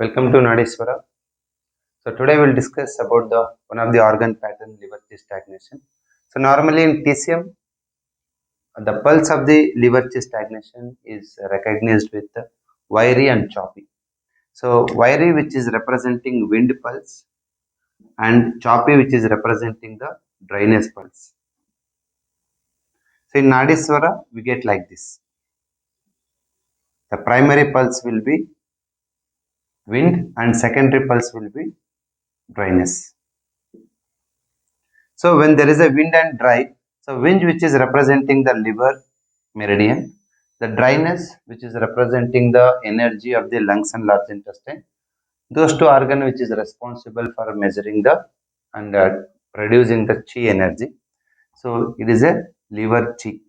Welcome to Nadeswara. So today we'll discuss about the one of the organ pattern, liver chi stagnation. So normally in TCM, the pulse of the liver chi stagnation is recognized with the wiry and choppy. So wiry, which is representing wind pulse, and choppy, which is representing the dryness pulse. So in Nadeswara, we get like this. The primary pulse will be wind and secondary pulse will be dryness. So when there is a wind and dry, so wind, which is representing the liver meridian, the dryness, which is representing the energy of the lungs and large intestine, those two organs which is responsible for measuring the and producing the chi energy. So it is a liver chi.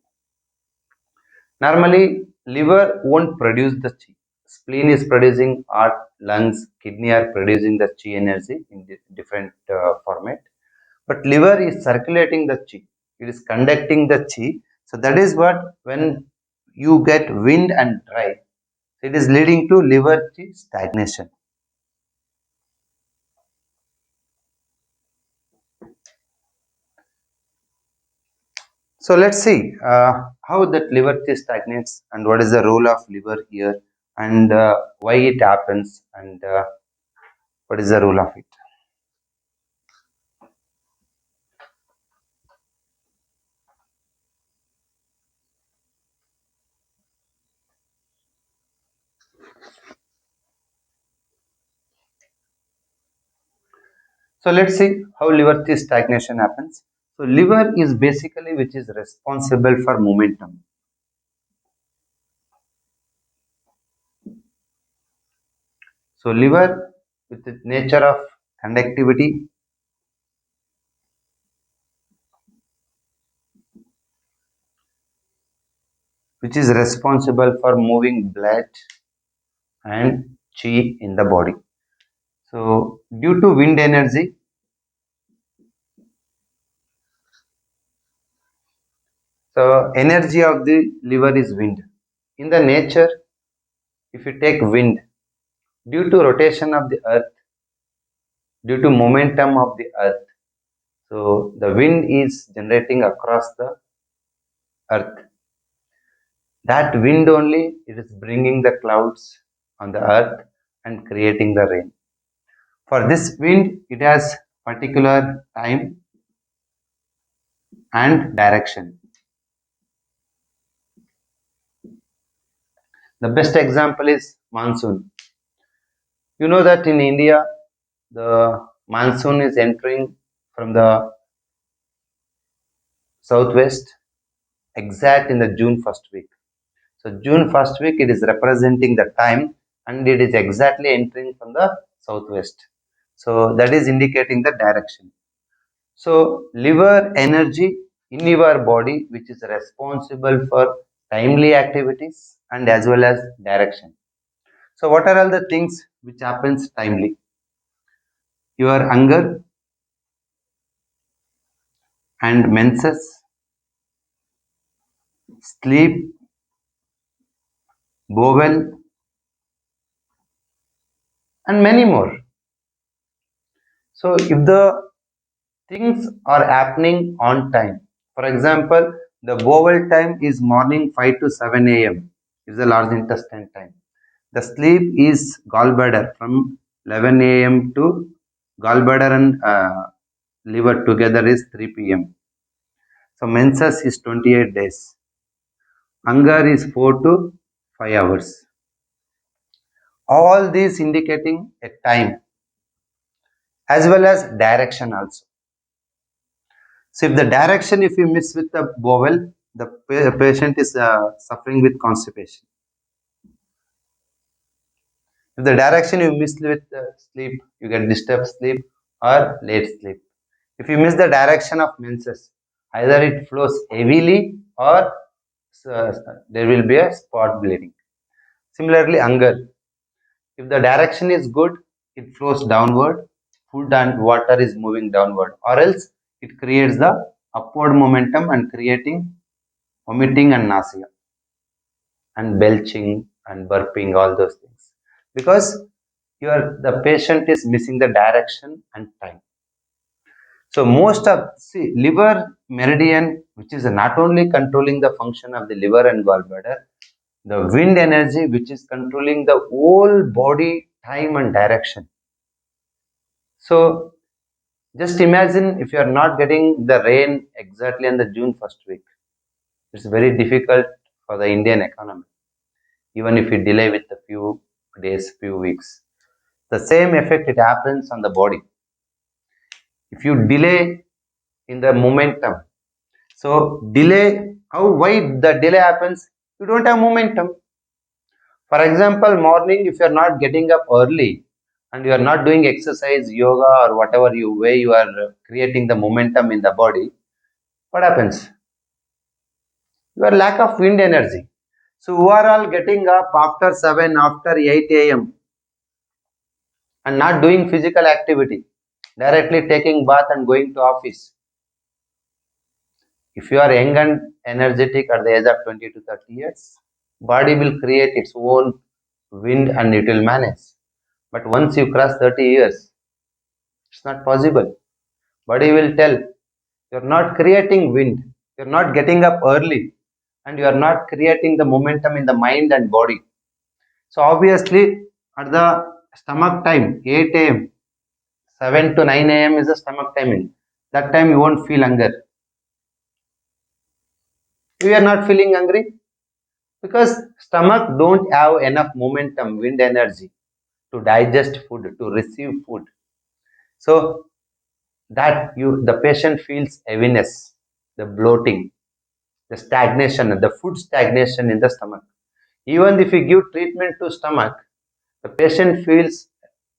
Normally liver won't produce the chi. Spleen is producing, heart, lungs, kidney are producing the chi energy in different format. But liver is circulating the chi. It is conducting the chi. So that is what when you get wind and dry, it is leading to liver chi stagnation. So let's see how that liver chi stagnates and what is the role of liver here and why it happens and what is the role of it. So let's see how liver chi stagnation happens. So liver is basically which is responsible for momentum. So liver with the nature of conductivity, which is responsible for moving blood and chi in the body. So due to wind energy, so energy of the liver is wind. In the nature, if you take wind, due to rotation of the earth, due to momentum of the earth, so the wind is generating across the earth. That wind only, it is bringing the clouds on the earth and creating the rain. For this wind, it has particular time and direction. The best example is monsoon. You know that in India, the monsoon is entering from the southwest exact in the June first week. So June first week, it is representing the time and it is exactly entering from the southwest. So that is indicating the direction. So liver energy in your body, which is responsible for timely activities and as well as direction. So what are all the things which happens timely? Your hunger and menses, sleep, bowel, and many more. So if the things are happening on time, for example, the bowel time is morning 5 to 7 a.m. is the large intestine time. The sleep is gallbladder from 11 a.m. to gallbladder and liver together is 3 p.m. So menses is 28 days. Hunger is 4 to 5 hours. All these indicating a time as well as direction also. So if the direction, if you miss with the bowel, the patient is suffering with constipation. If the direction you miss with sleep, you get disturbed sleep or late sleep. If you miss the direction of menses, either it flows heavily or there will be a spot bleeding. Similarly, hunger. If the direction is good, it flows downward, food and water is moving downward, or else it creates the upward momentum and creating vomiting and nausea and belching and burping, all those things. Because the patient is missing the direction and time. So most of liver meridian, which is not only controlling the function of the liver and gallbladder, the wind energy, which is controlling the whole body, time and direction. So just imagine if you are not getting the rain exactly on the June first week. It's very difficult for the Indian economy, even if you delay with a few days, few weeks. The same effect it happens on the body. If you delay in the momentum, so delay, why the delay happens? You don't have momentum. For example, morning, if you are not getting up early and you are not doing exercise, yoga or whatever way you are creating the momentum in the body, what happens? You are lack of wind energy. So who are all getting up after 7, after 8 a.m. and not doing physical activity, directly taking bath and going to office? If you are young and energetic at the age of 20 to 30 years, body will create its own wind and it will manage. But once you cross 30 years, it's not possible. Body will tell, you're not creating wind, you're not getting up early, and you are not creating the momentum in the mind and body. So obviously, at the stomach time, 8 a.m., 7 to 9 a.m. is the stomach timing. That time you won't feel hunger. You are not feeling hungry because stomach don't have enough momentum, wind energy to digest food, to receive food. So that the patient feels heaviness, the bloating, the stagnation, the food stagnation in the stomach. Even if you give treatment to stomach, the patient feels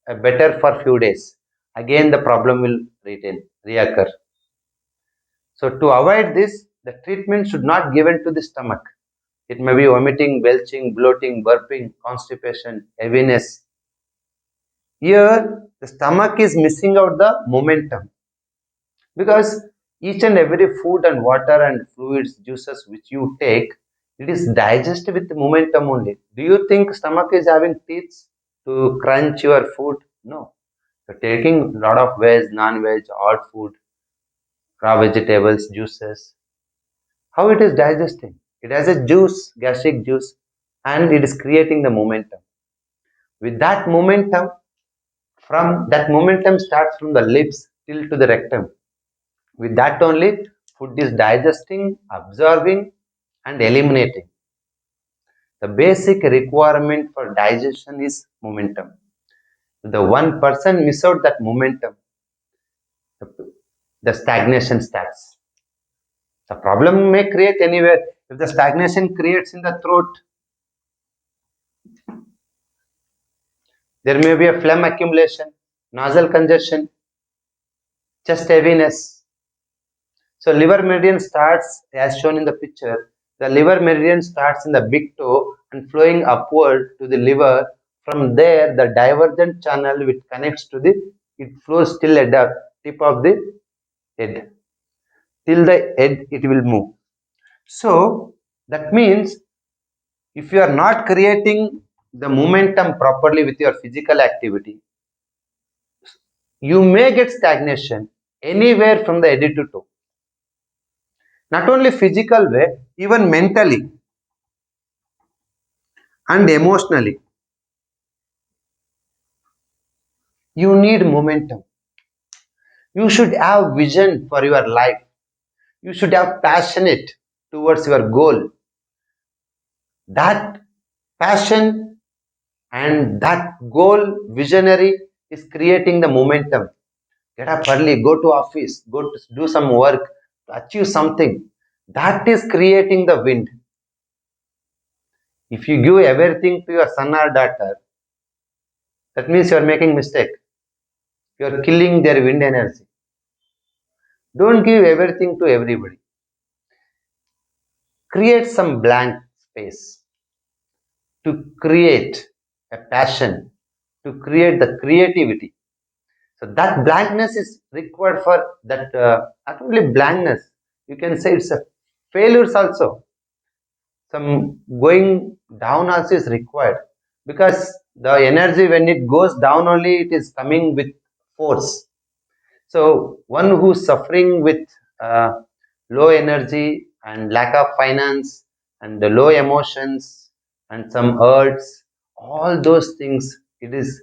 better for few days. Again, the problem will reoccur. So to avoid this, the treatment should not given to the stomach. It may be vomiting, belching, bloating, burping, constipation, heaviness. Here, the stomach is missing out the momentum because each and every food and water and fluids, juices which you take, it is digested with momentum only. Do you think stomach is having teeth to crunch your food? No. You're taking a lot of veg, non-veg, hot food, raw vegetables, juices. How it is digesting? It has a juice, gastric juice, and it is creating the momentum. With that momentum, starts from the lips till to the rectum. With that only, food is digesting, absorbing, and eliminating. The basic requirement for digestion is momentum. If the one person miss out that momentum, the stagnation starts. The problem may create anywhere. If the stagnation creates in the throat, there may be a phlegm accumulation, nasal congestion, chest heaviness. So liver meridian starts as shown in the picture. The liver meridian starts in the big toe and flowing upward to the liver. From there, the divergent channel which connects to it flows till at the tip of the head. Till the head, it will move. So that means if you are not creating the momentum properly with your physical activity, you may get stagnation anywhere from the head to toe. Not only physical way, even mentally and emotionally. You need momentum. You should have vision for your life. You should have passionate towards your goal. That passion and that goal visionary is creating the momentum. Get up early, go to office, go to do some work, achieve something. That is creating the wind. If you give everything to your son or daughter, that means you are making mistake. You are killing their wind energy. Don't give everything to everybody. Create some blank space to create a passion, to create the creativity. So that blankness is required for that, not only blankness, you can say it's a failures also. Some going down also is required because The energy, when it goes down only, it is coming with force. So one who's suffering with low energy and lack of finance and the low emotions and some hurts, all those things, it is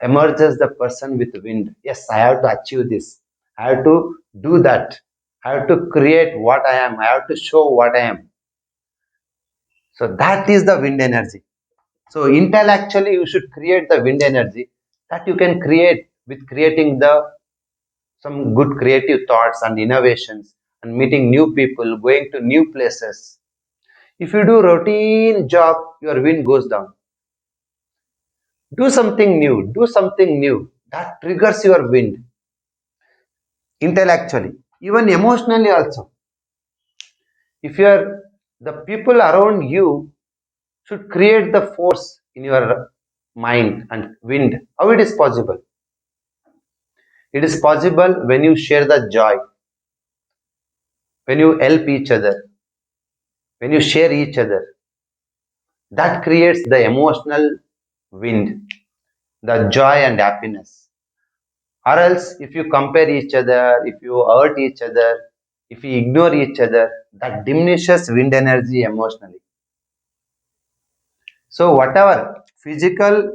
emerges the person with wind. Yes, I have to achieve this. I have to do that. I have to create what I am. I have to show what I am. So that is the wind energy. So intellectually, you should create the wind energy that you can create with creating the some good creative thoughts and innovations and meeting new people, going to new places. If you do routine job, your wind goes down. Do something new, do something new. That triggers your wind intellectually, even emotionally also. If you are the people around you should create the force in your mind and wind. How it is possible? It is possible when you share the joy, when you help each other, when you share each other. That creates the emotional wind, the joy and happiness. Or else, if you compare each other, if you hurt each other, if you ignore each other, that diminishes wind energy emotionally. So, whatever physical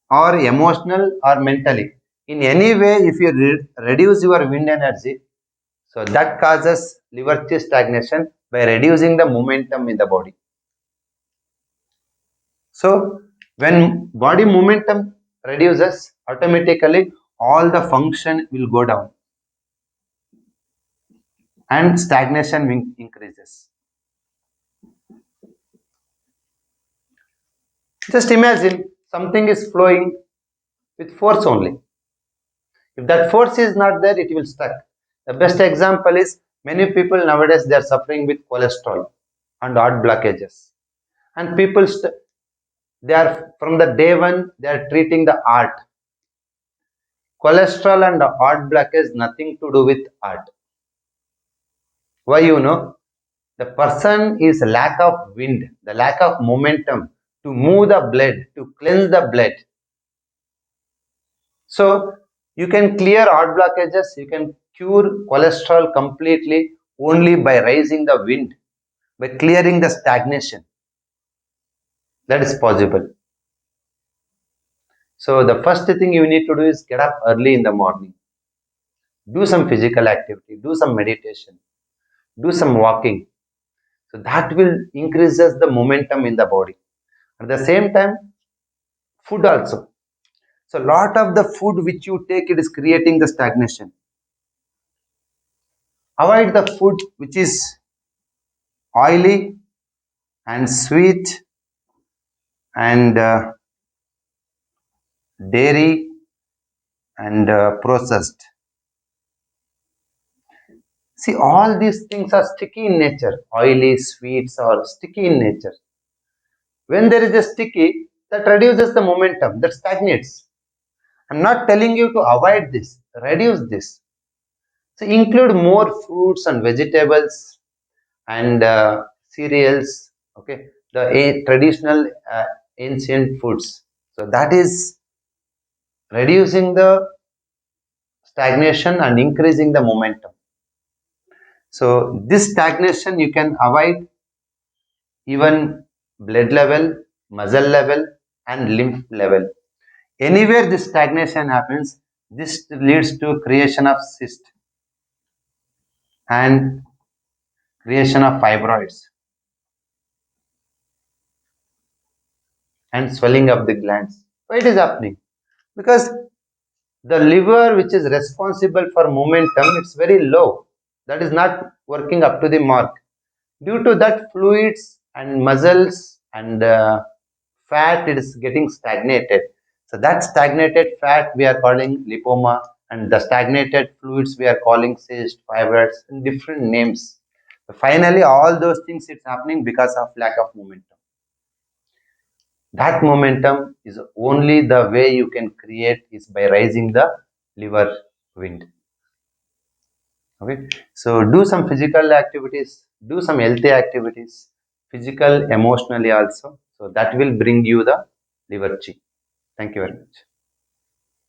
or emotional or mentally, in any way, if you reduce your wind energy, so that causes liver chi stagnation by reducing the momentum in the body. So when body momentum reduces, automatically all the function will go down and stagnation increases. Just imagine something is flowing with force only. If that force is not there, it will stuck. The best example is many people nowadays they are suffering with cholesterol and heart blockages, and people they are from the day one they are treating the heart. Cholesterol and heart blockage nothing to do with heart. Why you know? The person is lack of wind, the lack of momentum to move the blood, to cleanse the blood. So you can clear heart blockages, you can cure cholesterol completely only by raising the wind, by clearing the stagnation. That is possible. So the first thing you need to do is get up early in the morning. Do some physical activity, do some meditation, do some walking. So that will increases the momentum in the body. At the same time, food also. So lot of the food which you take, it is creating the stagnation. Avoid the food which is oily and sweet and dairy and processed. See, all these things are sticky in nature. Oily, sweets are sticky in nature. When there is a sticky, that reduces the momentum, that stagnates. I'm not telling you to avoid this, reduce this. So include more fruits and vegetables and cereals, okay, the traditional ancient foods. So that is reducing the stagnation and increasing the momentum. So this stagnation you can avoid even blood level, muscle level and lymph level. Anywhere this stagnation happens, this leads to creation of cyst and creation of fibroids and swelling of the glands. Why it is happening? Because the liver which is responsible for momentum, it's very low. That is not working up to the mark. Due to that, fluids and muscles and fat, it is getting stagnated. So that stagnated fat we are calling lipoma, and the stagnated fluids we are calling cyst, fibroids, and different names. So finally, all those things it's happening because of lack of momentum. That momentum is only the way you can create is by raising the liver wind. Okay, so do some physical activities, do some healthy activities, physical, emotionally also. So that will bring you the liver chi. Thank you very much.